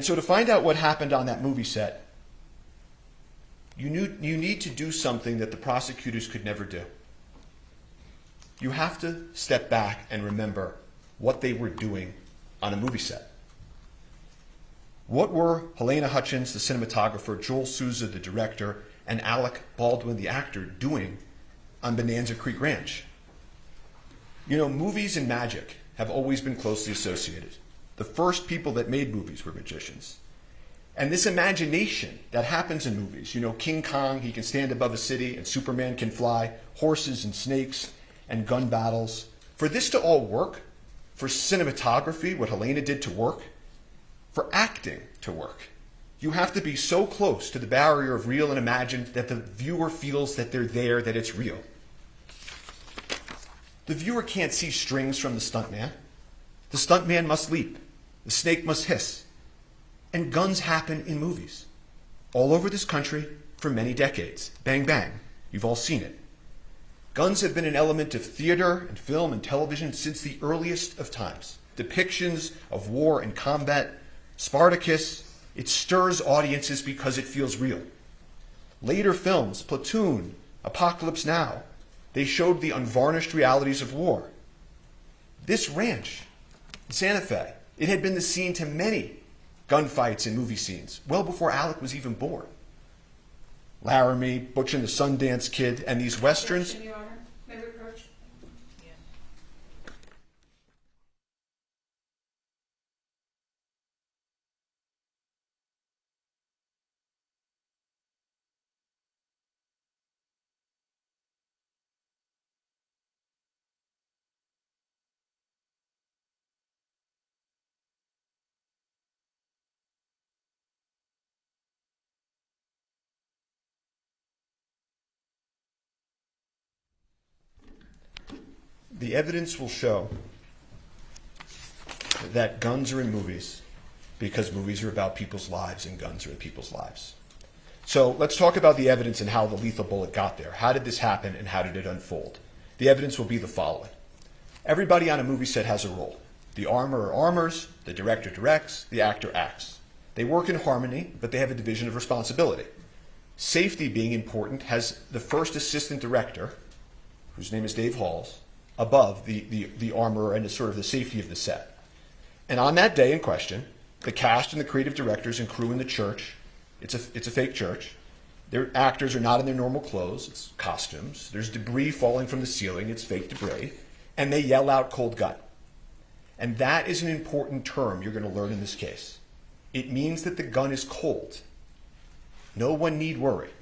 so to find out what happened on that movie set, you need to do something that the prosecutors could never do. You have to step back and remember what they were doing on a movie set. What were Helena Hutchins, the cinematographer, Joel Sousa, the director, and Alec Baldwin, the actor, doing on Bonanza Creek Ranch? You know, movies and magic have always been closely associated. The first people that made movies were magicians. And this imagination that happens in movies, you know, King Kong, he can stand above a city, and Superman can fly, horses and snakes and gun battles. For this to all work, for cinematography, what Helena did to work, for acting to work, you have to be so close to the barrier of real and imagined that the viewer feels that they're there, that it's real. The viewer can't see strings from the stuntman. The stuntman must leap. The snake must hiss. And guns happen in movies all over this country for many decades. Bang, bang. You've all seen it. Guns have been an element of theater and film and television since the earliest of times. Depictions of war and combat, Spartacus, it stirs audiences because it feels real. Later films, Platoon, Apocalypse Now, they showed the unvarnished realities of war. This ranch in Santa Fe, it had been the scene to many gunfights and movie scenes, well before Alec was even born. Laramie, Butch and the Sundance Kid, and these westerns. Your Honor, may we approach? Yeah. The evidence will show that guns are in movies because movies are about people's lives and guns are in people's lives. So let's talk about the evidence and how the lethal bullet got there. How did this happen and how did it unfold? The evidence will be the following. Everybody on a movie set has a role. The armorer armors, the director directs, the actor acts. They work in harmony, but they have a division of responsibility. Safety, being important, has the first assistant director, whose name is Dave Halls, above the armorer and sort of the safety of the set. And on that day in question, the cast and the creative directors and crew in the church, it's a fake church, their actors are not in their normal clothes, it's costumes, there's debris falling from the ceiling, it's fake debris, and they yell out "cold gun." And that is an important term you're going to learn in this case. It means that the gun is cold. No one need worry.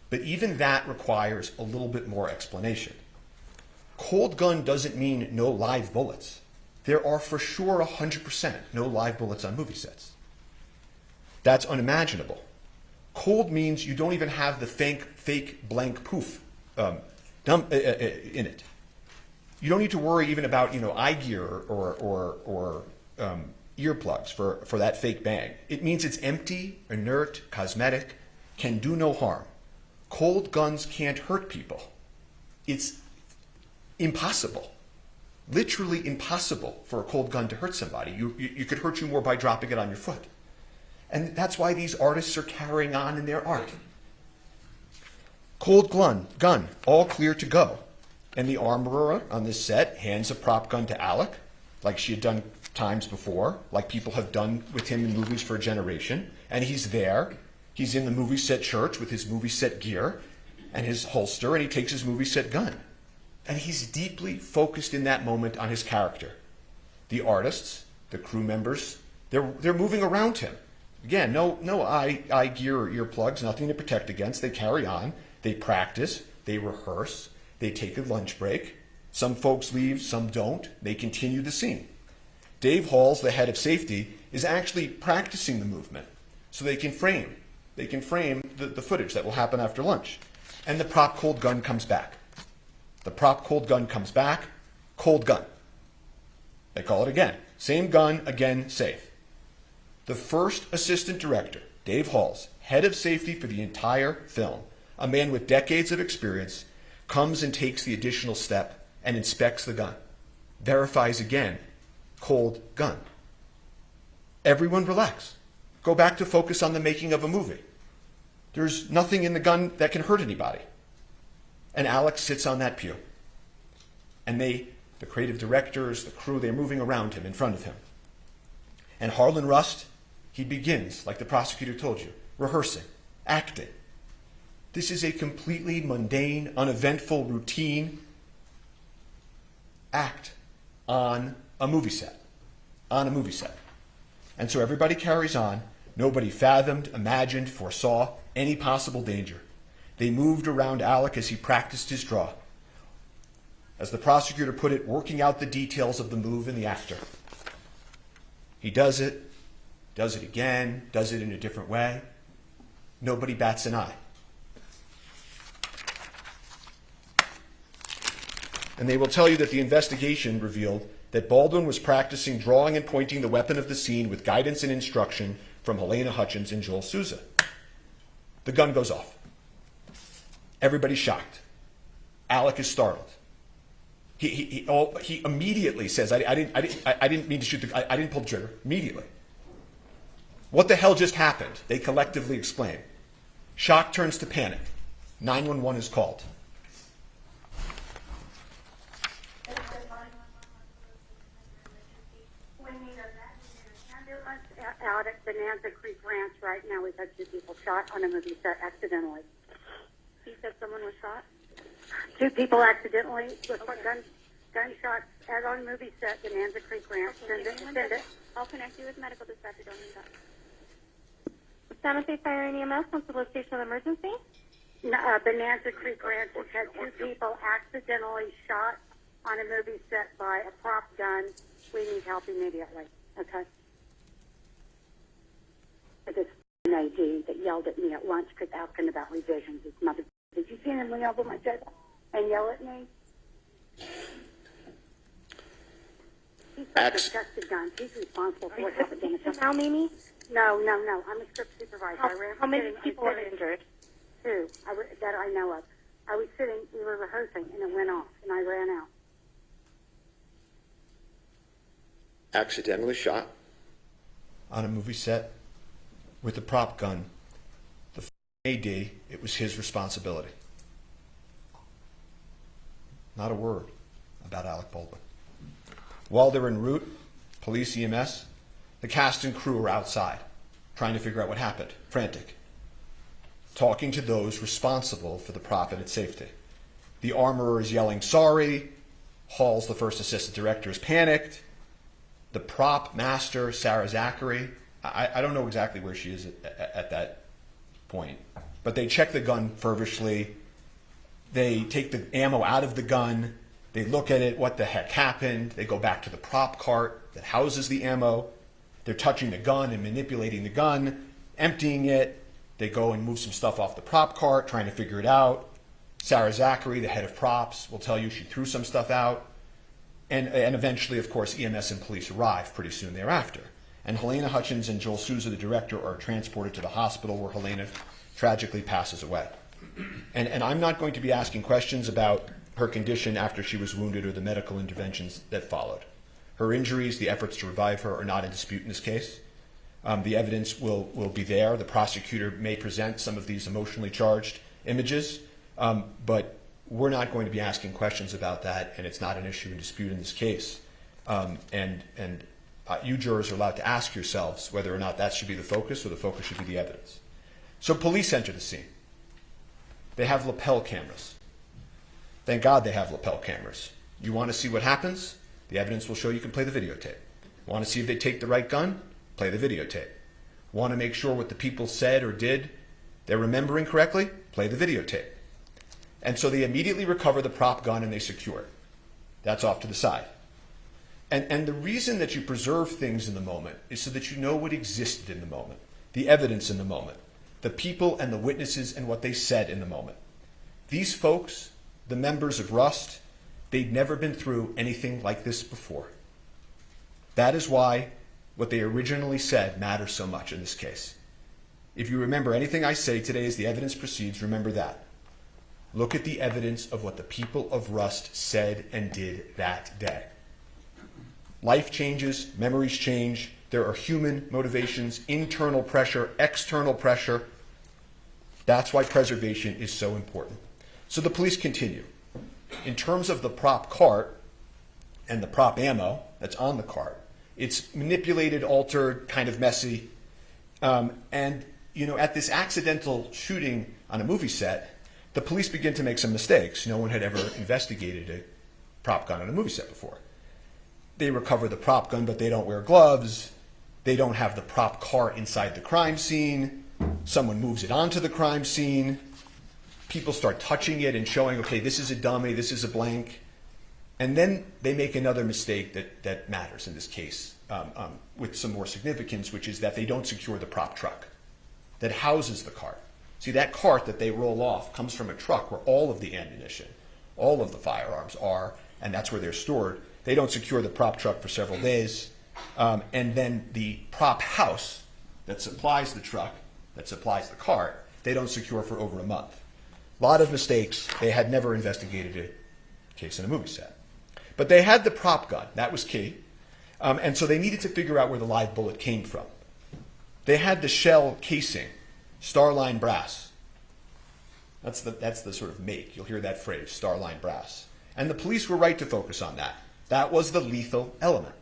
But even that requires a little bit more explanation. Cold gun doesn't mean no live bullets. There are for sure 100% no live bullets on movie sets. That's unimaginable. Cold means you don't even have the fake blank poof in it. You don't need to worry even about eye gear or earplugs for that fake bang. It means it's empty, inert, cosmetic, can do no harm. Cold guns can't hurt people. It's impossible, literally impossible for a cold gun to hurt somebody. You could hurt you more by dropping it on your foot. And that's why these artists are carrying on in their art. Cold gun, all clear to go. And the armorer on this set hands a prop gun to Alec, like she had done times before, like people have done with him in movies for a generation. And he's there. He's in the movie set church with his movie set gear and his holster, and he takes his movie set gun. And he's deeply focused in that moment on his character. The artists, the crew members, they're moving around him. Again, no eye gear or earplugs, nothing to protect against. They carry on. They practice. They rehearse. They take a lunch break. Some folks leave, some don't. They continue the scene. Dave Halls, the head of safety, is actually practicing the movement so they can frame the footage that will happen after lunch. And the prop cold gun comes back. The prop cold gun comes back, cold gun. They call it again. Same gun, again, safe. The first assistant director, Dave Halls, head of safety for the entire film, a man with decades of experience, comes and takes the additional step and inspects the gun. Verifies again, cold gun. Everyone relax. go back to focus on the making of a movie. There's nothing in the gun that can hurt anybody. And Alec sits on that pew. And the creative directors, the crew, they're moving around him, in front of him. And Harlan Rust, he begins, like the prosecutor told you, rehearsing, acting. This is a completely mundane, uneventful, routine act on a movie set. On a movie set. And so everybody carries on. Nobody fathomed, imagined, foresaw any possible danger. They moved around Alec as he practiced his draw. As the prosecutor put it, working out the details of the move and the actor. He does it again, does it in a different way. Nobody bats an eye. And they will tell you that the investigation revealed that Baldwin was practicing drawing and pointing the weapon of the scene with guidance and instruction from Helena Hutchins and Joel Sousa. The gun goes off. Everybody's shocked. Alec is startled. He immediately says, I didn't mean to shoot I didn't pull the trigger. Immediately. What the hell just happened? They collectively exclaim. Shock turns to panic. 911 is called. Out at Bonanza Creek Ranch right now, we've had 2 people shot on a movie set accidentally. He said someone was shot? 2 people accidentally with gunshots as on movie set, Bonanza Creek Ranch. Okay, Send it. I'll connect you with medical dispatcher. Don't hang up. San Jose Fire and EMS, what's the location of the emergency? Bonanza Creek Ranch has had 2 people accidentally shot on a movie set by a prop gun. We need help immediately. Okay. This AD that yelled at me at lunch because asking about revisions. His mother, did you see him lean over my shoulder and yell at me? He's got disgusted guns. He's responsible for what happened in the company. Now, Mimi? No. I'm a script supervisor. How many people were injured? 2 that I know of. I was sitting, we were rehearsing, and it went off, and I ran out. Accidentally shot on a movie set with a prop gun. The AD, it was his responsibility. Not a word about Alec Baldwin. While they're en route, police, EMS, the cast and crew are outside trying to figure out what happened, frantic, talking to those responsible for the prop and its safety. The armorer is yelling, sorry. Hall's the first assistant director is panicked. The prop master, Sarah Zachary, I don't know exactly where she is at that point, but they check the gun feverishly. They take the ammo out of the gun. They look at it, what the heck happened. They go back to the prop cart that houses the ammo. They're touching the gun and manipulating the gun, emptying it. They go and move some stuff off the prop cart, trying to figure it out. Sarah Zachary, the head of props, will tell you she threw some stuff out. And eventually, of course, EMS and police arrive pretty soon thereafter. And Helena Hutchins and Joel Sousa, the director, are transported to the hospital where Helena tragically passes away. And I'm not going to be asking questions about her condition after she was wounded or the medical interventions that followed. Her injuries, the efforts to revive her, are not in dispute in this case. The evidence will be there. The prosecutor may present some of these emotionally charged images, but we're not going to be asking questions about that, and it's not an issue in dispute in this case. You jurors are allowed to ask yourselves whether or not that should be the focus or the focus should be the evidence. So police enter the scene. They have lapel cameras. Thank God they have lapel cameras. You want to see what happens? The evidence will show you can play the videotape. Want to see if they take the right gun? Play the videotape. Want to make sure what the people said or did, they're remembering correctly? Play the videotape. And so they immediately recover the prop gun and they secure it. That's off to the side. And the reason that you preserve things in the moment is so that you know what existed in the moment, the evidence in the moment, the people and the witnesses and what they said in the moment. These folks, the members of Rust, they'd never been through anything like this before. That is why what they originally said matters so much in this case. If you remember anything I say today as the evidence proceeds, remember that. Look at the evidence of what the people of Rust said and did that day. Life changes, memories change, There are human motivations, internal pressure, external pressure. That's why preservation is so important. So the police continue. In terms of the prop cart and the prop ammo that's on the cart, it's manipulated, altered, kind of messy. And at this accidental shooting on a movie set, the police begin to make some mistakes. No one had ever investigated a prop gun on a movie set before. They recover the prop gun, but they don't wear gloves. They don't have the prop car inside the crime scene. Someone moves it onto the crime scene. People start touching it and showing, okay, this is a dummy, this is a blank. And then they make another mistake that matters in this case with some more significance, which is that they don't secure the prop truck that houses the cart. See, that cart that they roll off comes from a truck where all of the ammunition, all of the firearms are, and that's where they're stored. They don't secure the prop truck for several days. And then the prop house that supplies the truck, that supplies the cart, they don't secure for over a month. A lot of mistakes. They had never investigated a case in a movie set. But they had the prop gun. That was key. And so they needed to figure out where the live bullet came from. They had the shell casing, Starline brass. That's the sort of make. You'll hear that phrase, Starline brass. And the police were right to focus on that. That was the lethal element.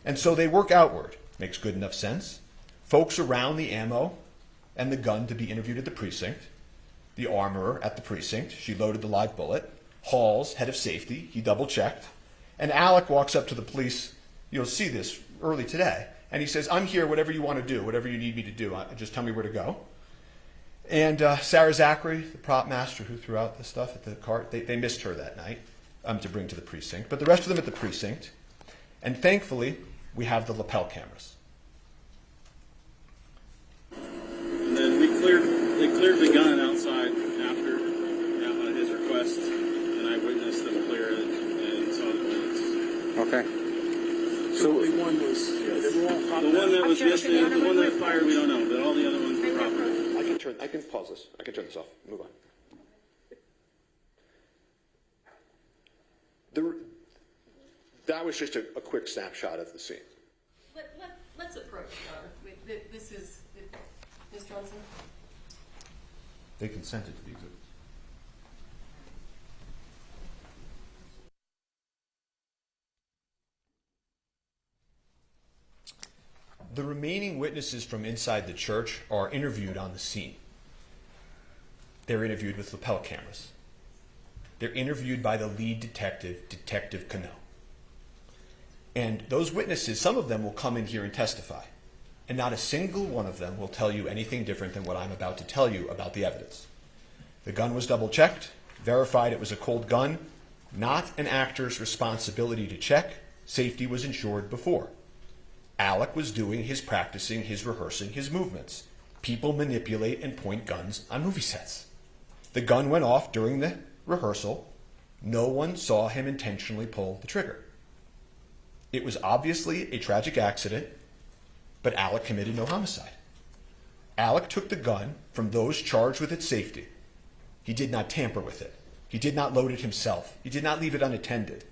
And so they work outward. Makes good enough sense. Folks around the ammo and the gun to be interviewed at the precinct. The armorer at the precinct. She loaded the live bullet. Halls, head of safety, he double-checked. And Alec walks up to the police. You'll see this early today. And he says, I'm here, whatever you want to do, whatever you need me to do. Just tell me where to go. And Sarah Zachary, the prop master who threw out the stuff at the cart, they missed her that night to bring to the precinct. But the rest of them at the precinct. And thankfully, we have the lapel cameras. And then they cleared the gun outside after on his request, and I witnessed them clear it and saw the bullets. Okay. So the one that was yesterday, the one that fired, we don't know, but all the other ones were proper. I can pause this. I can turn this off. Move on. That was just a quick snapshot of the scene. Let's approach, this is Ms. Johnson. They consented to the exhibits. The remaining witnesses from inside the church are interviewed on the scene. They're interviewed with lapel cameras. They're interviewed by the lead detective, Detective Cano. And those witnesses, some of them will come in here and testify. And not a single one of them will tell you anything different than what I'm about to tell you about the evidence. The gun was double-checked, verified it was a cold gun, not an actor's responsibility to check. Safety was ensured before. Alec was doing his practicing, his rehearsing, his movements. People manipulate and point guns on movie sets. The gun went off during the rehearsal. No one saw him intentionally pull the trigger. It was obviously a tragic accident, but Alec committed no homicide. Alec took the gun from those charged with its safety. He did not tamper with it. He did not load it himself. He did not leave it unattended.